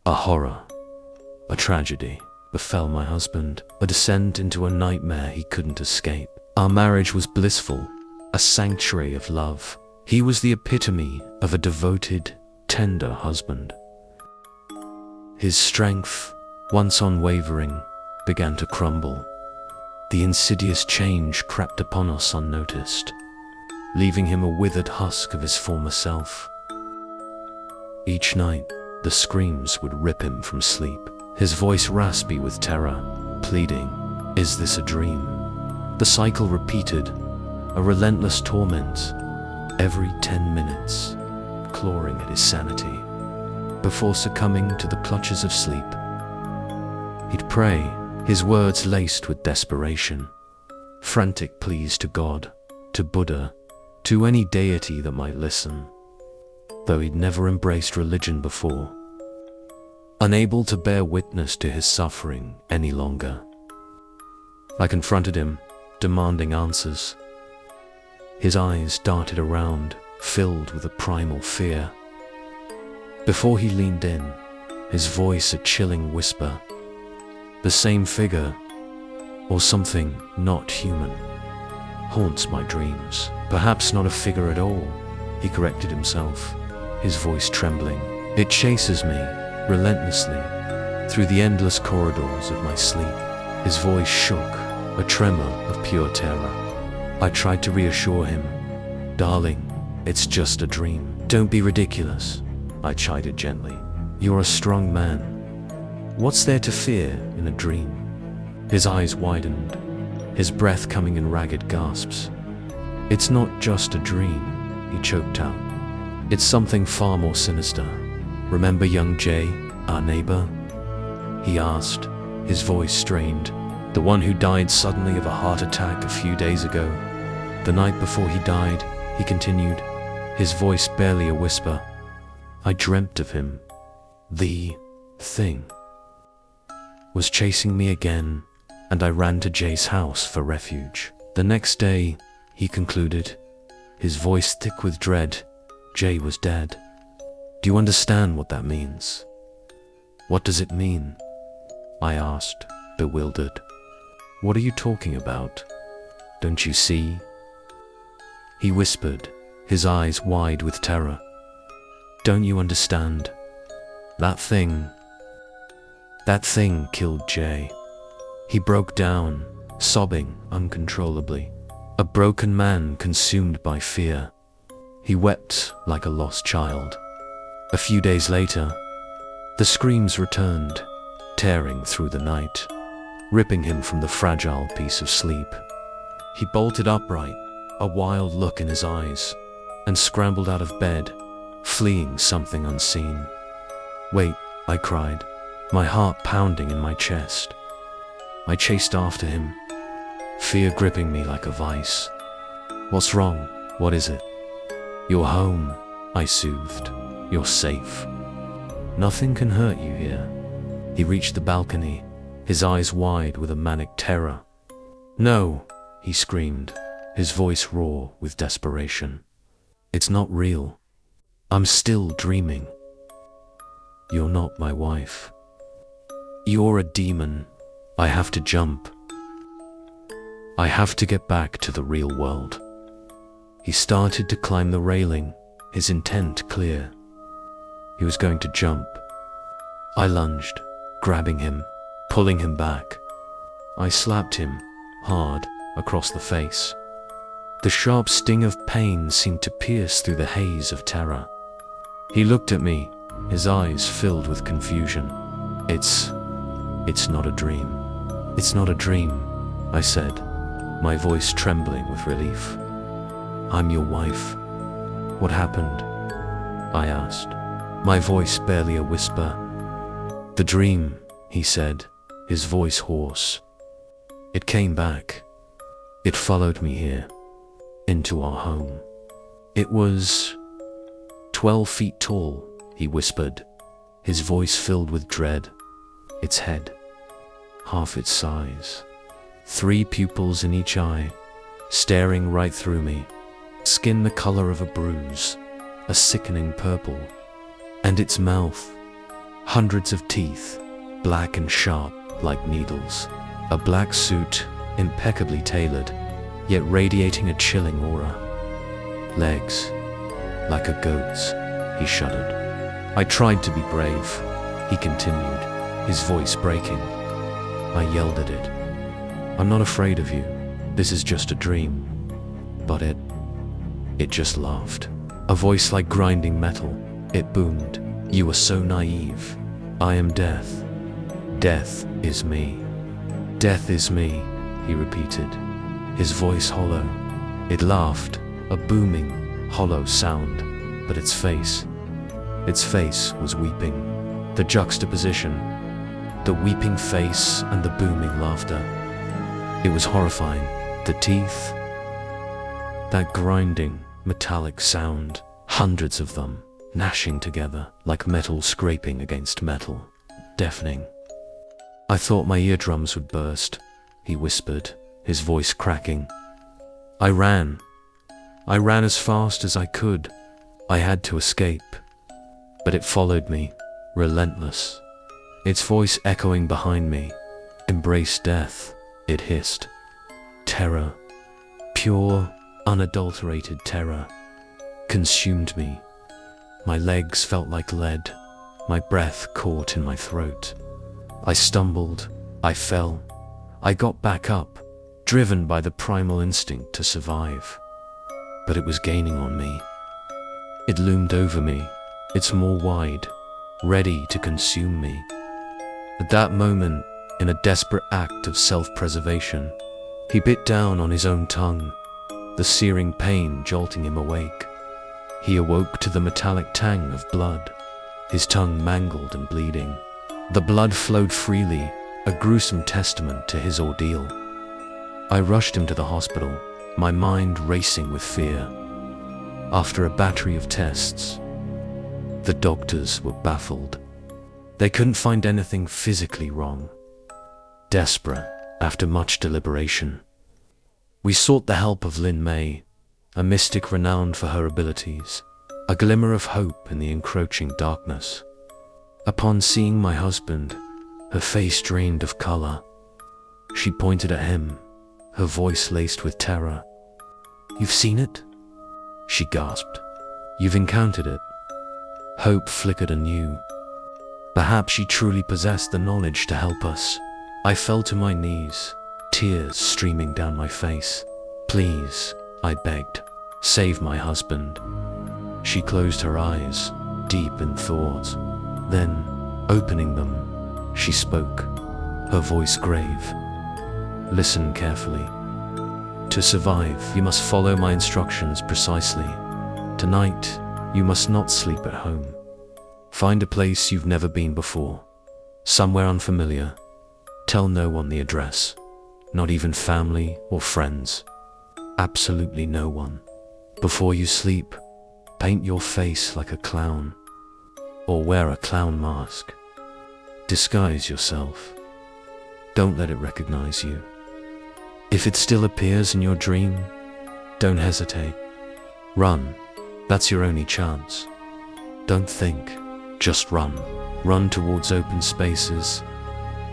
A horror, a tragedy befell my husband, a descent into a nightmare he couldn't escape. Our marriage was blissful, a sanctuary of love. He was the epitome of a devoted, tender husband. His strength, once unwavering, began to crumble. The insidious change crept upon us unnoticed, leaving him a withered husk of his former self. Each night, the screams would rip him from sleep, his voice raspy with terror, pleading, "Is this a dream?" The cycle repeated, a relentless torment, every 10 minutes, clawing at his sanity. Before succumbing to the clutches of sleep, he'd pray, his words laced with desperation, frantic pleas to God, to Buddha, to any deity that might listen, though he'd never embraced religion before. Unable to bear witness to his suffering any longer, I confronted him, demanding answers. His eyes darted around, filled with a primal fear. Before he leaned in, his voice a chilling whisper. The same figure, or something not human, haunts my dreams. Perhaps not a figure at all, he corrected himself, his voice trembling. It chases me, relentlessly, through the endless corridors of my sleep. His voice shook, a tremor of pure terror. I tried to reassure him. "Darling, it's just a dream. Don't be ridiculous," I chided gently. "You're a strong man. What's there to fear in a dream?" His eyes widened, his breath coming in ragged gasps. "It's not just a dream," he choked out. "It's something far more sinister. Remember young Jay, our neighbor?" he asked, his voice strained. "The one who died suddenly of a heart attack a few days ago. The night before he died," he continued, his voice barely a whisper, "I dreamt of him. The thing was chasing me again, and I ran to Jay's house for refuge. The next day," he concluded, his voice thick with dread, "Jay was dead. Do you understand what that means?" "What does it mean?" I asked, bewildered. "What are you talking about? Don't you see?" He whispered, his eyes wide with terror. "Don't you understand? That thing killed Jay." He broke down, sobbing uncontrollably. A broken man consumed by fear. He wept like a lost child. A few days later, the screams returned, tearing through the night, ripping him from the fragile peace of sleep. He bolted upright, a wild look in his eyes, and scrambled out of bed, fleeing something unseen. "Wait," I cried, my heart pounding in my chest. I chased after him, fear gripping me like a vice. "What's wrong? What is it?" "You're home," I soothed. "You're safe. Nothing can hurt you here." He reached the balcony, his eyes wide with a manic terror. "No," he screamed, his voice raw with desperation. "It's not real. I'm still dreaming. You're not my wife. You're a demon. I have to jump. I have to get back to the real world." He started to climb the railing, his intent clear. He was going to jump. I lunged, grabbing him, pulling him back. I slapped him, hard, across the face. The sharp sting of pain seemed to pierce through the haze of terror. He looked at me, his eyes filled with confusion. It's not a dream. It's not a dream," I said, my voice trembling with relief. "I'm your wife." "What happened?" I asked, my voice barely a whisper. "The dream," he said, his voice hoarse. "It came back. It followed me here, into our home. It was 12 feet tall," he whispered, his voice filled with dread. "Its head, half its size. 3 pupils in each eye, staring right through me. Skin the color of a bruise, a sickening purple. And its mouth, Hundreds of teeth, black and sharp like needles. A black suit, impeccably tailored, yet radiating a chilling aura. Legs, like a goat's, he shuddered. I tried to be brave, he continued, his voice breaking. I yelled at it. I'm not afraid of you. This is just a dream. But it just laughed. A voice like grinding metal. It boomed. You are so naive. I am death. Death is me. Death is me, he repeated, his voice hollow. It laughed, a booming, hollow sound, but its face was weeping. The juxtaposition, the weeping face and the booming laughter. It was horrifying. The teeth, that grinding, metallic sound, hundreds of them, gnashing together like metal scraping against metal, deafening. I thought my eardrums would burst, he whispered, his voice cracking. I ran as fast as I could. I had to escape. But it followed me, relentless. Its voice echoing behind me. Embrace death, it hissed. Terror, pure, unadulterated terror, consumed me. My legs felt like lead, my breath caught in my throat. I stumbled, I fell, I got back up, driven by the primal instinct to survive. But it was gaining on me. It loomed over me, its maw wide, ready to consume me. At that moment, in a desperate act of self-preservation, he bit down on his own tongue, the searing pain jolting him awake. He awoke to the metallic tang of blood, his tongue mangled and bleeding. The blood flowed freely, a gruesome testament to his ordeal. I rushed him to the hospital, my mind racing with fear. After a battery of tests, the doctors were baffled. They couldn't find anything physically wrong. Desperate, after much deliberation, we sought the help of Lin May, a mystic renowned for her abilities, a glimmer of hope in the encroaching darkness. Upon seeing my husband, her face drained of color, she pointed at him, her voice laced with terror. You've seen it? She gasped. You've encountered it. Hope flickered anew. Perhaps she truly possessed the knowledge to help us. I fell to my knees, tears streaming down my face. Please, I begged, save my husband. She closed her eyes, deep in thought. Then, opening them, she spoke, her voice grave. Listen carefully. To survive, you must follow my instructions precisely. Tonight, you must not sleep at home. Find a place you've never been before, somewhere unfamiliar. Tell no one the address, not even family or friends. Absolutely no one. Before you sleep, paint your face like a clown, or wear a clown mask. Disguise yourself. Don't let it recognize you. If it still appears in your dream, don't hesitate. Run. That's your only chance. Don't think, just run. Run towards open spaces.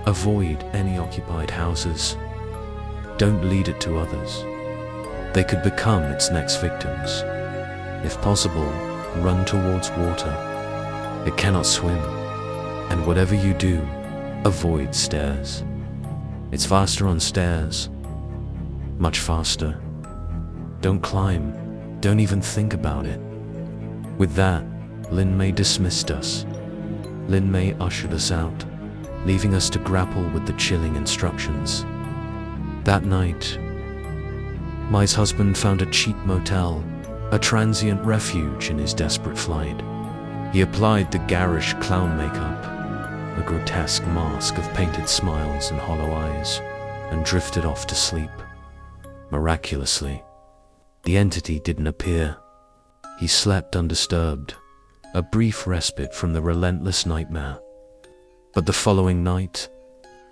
Avoid any occupied houses. Don't lead it to others. They could become its next victims. If possible, run towards water. It cannot swim. And whatever you do, avoid stairs. It's faster on stairs. Much faster. Don't climb. Don't even think about it. With that, Lin May dismissed us. Lin May ushered us out, leaving us to grapple with the chilling instructions. That night, Mai's husband found a cheap motel, a transient refuge in his desperate flight. He applied the garish clown makeup, a grotesque mask of painted smiles and hollow eyes, and drifted off to sleep. Miraculously, the entity didn't appear. He slept undisturbed, a brief respite from the relentless nightmare. But the following night,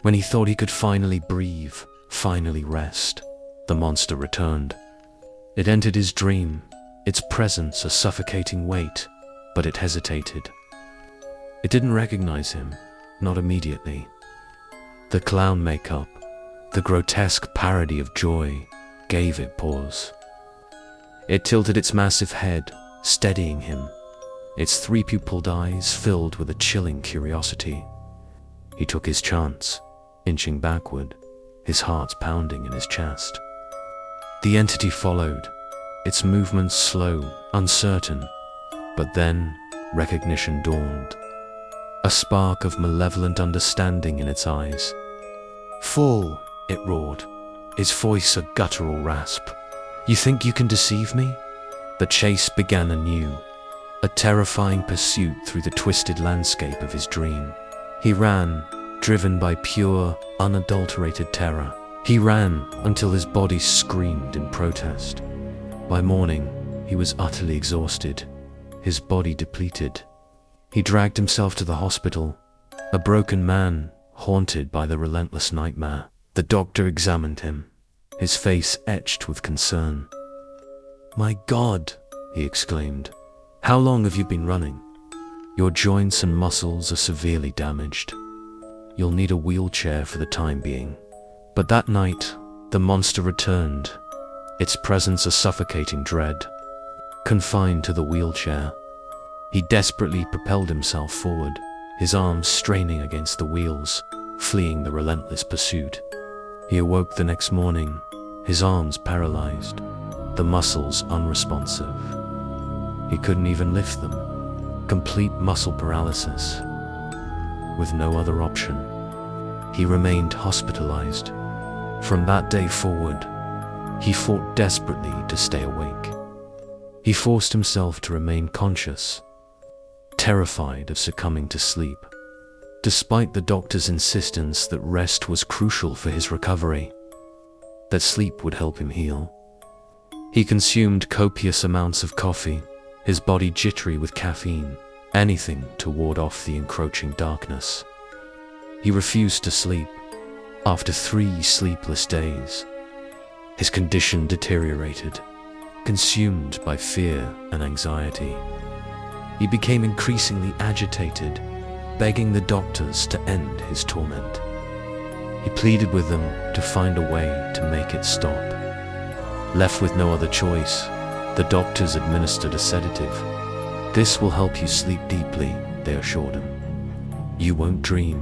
when he thought he could finally breathe, finally rest, the monster returned. It entered his dream, its presence a suffocating weight, but it hesitated. It didn't recognize him, not immediately. The clown makeup, the grotesque parody of joy, gave it pause. It tilted its massive head, steadying him, its three-pupilled eyes filled with a chilling curiosity. He took his chance, inching backward, his heart pounding in his chest. The entity followed, its movements slow, uncertain, but then recognition dawned. A spark of malevolent understanding in its eyes. "Fool," it roared, its voice a guttural rasp. "You think you can deceive me?" The chase began anew, a terrifying pursuit through the twisted landscape of his dream. He ran, driven by pure, unadulterated terror. He ran until his body screamed in protest. By morning, he was utterly exhausted, his body depleted. He dragged himself to the hospital, a broken man, haunted by the relentless nightmare. The doctor examined him, his face etched with concern. "My God," he exclaimed, "how long have you been running? Your joints and muscles are severely damaged. You'll need a wheelchair for the time being." But that night, the monster returned, its presence a suffocating dread. Confined to the wheelchair, he desperately propelled himself forward, his arms straining against the wheels, fleeing the relentless pursuit. He awoke the next morning, his arms paralyzed, the muscles unresponsive. He couldn't even lift them. Complete muscle paralysis. With no other option, he remained hospitalized. From that day forward, he fought desperately to stay awake. He forced himself to remain conscious, terrified of succumbing to sleep, despite the doctor's insistence that rest was crucial for his recovery, that sleep would help him heal. He consumed copious amounts of coffee, his body jittery with caffeine, anything to ward off the encroaching darkness. He refused to sleep. After 3 sleepless days, his condition deteriorated, consumed by fear and anxiety. He became increasingly agitated, begging the doctors to end his torment. He pleaded with them to find a way to make it stop. Left with no other choice, the doctors administered a sedative. "This will help you sleep deeply," they assured him. "You won't dream."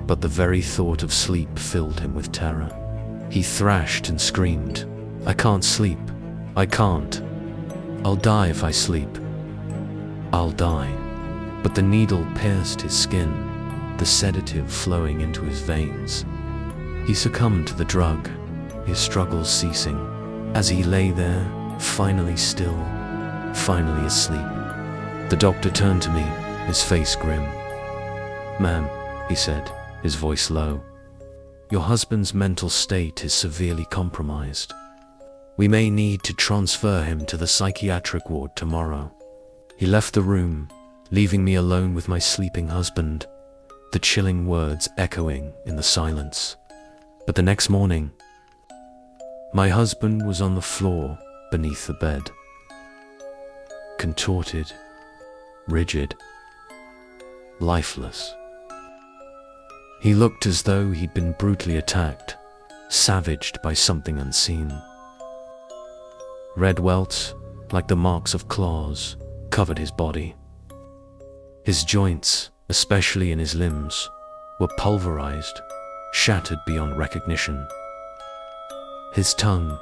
But the very thought of sleep filled him with terror. He thrashed and screamed, "I can't sleep. I can't. I'll die if I sleep. I'll die." But the needle pierced his skin, the sedative flowing into his veins. He succumbed to the drug, his struggles ceasing, as he lay there, finally still, finally asleep. The doctor turned to me, his face grim. "Ma'am," he said, his voice low, "your husband's mental state is severely compromised. We may need to transfer him to the psychiatric ward tomorrow." He left the room, leaving me alone with my sleeping husband, the chilling words echoing in the silence. But the next morning, my husband was on the floor beneath the bed. Contorted, rigid, lifeless. He looked as though he'd been brutally attacked, savaged by something unseen. Red welts, like the marks of claws, covered his body. His joints, especially in his limbs, were pulverized, shattered beyond recognition. His tongue,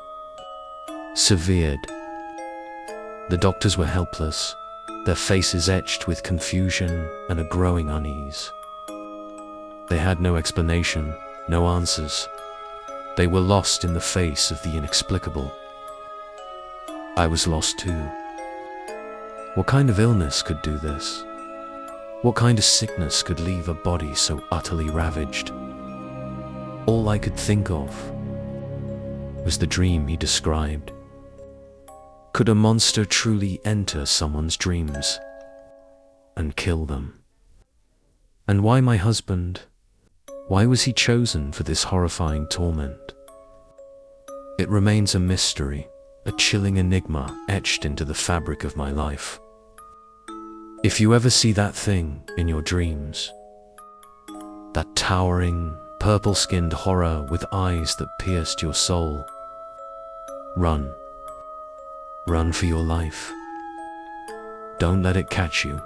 severed. The doctors were helpless, their faces etched with confusion and a growing unease. They had no explanation, no answers. They were lost in the face of the inexplicable. I was lost too. What kind of illness could do this? What kind of sickness could leave a body so utterly ravaged? All I could think of was the dream he described. Could a monster truly enter someone's dreams and kill them? And why my husband? Why was he chosen for this horrifying torment? It remains a mystery, a chilling enigma etched into the fabric of my life. If you ever see that thing in your dreams, that towering, purple-skinned horror with eyes that pierced your soul, run. Run for your life. Don't let it catch you.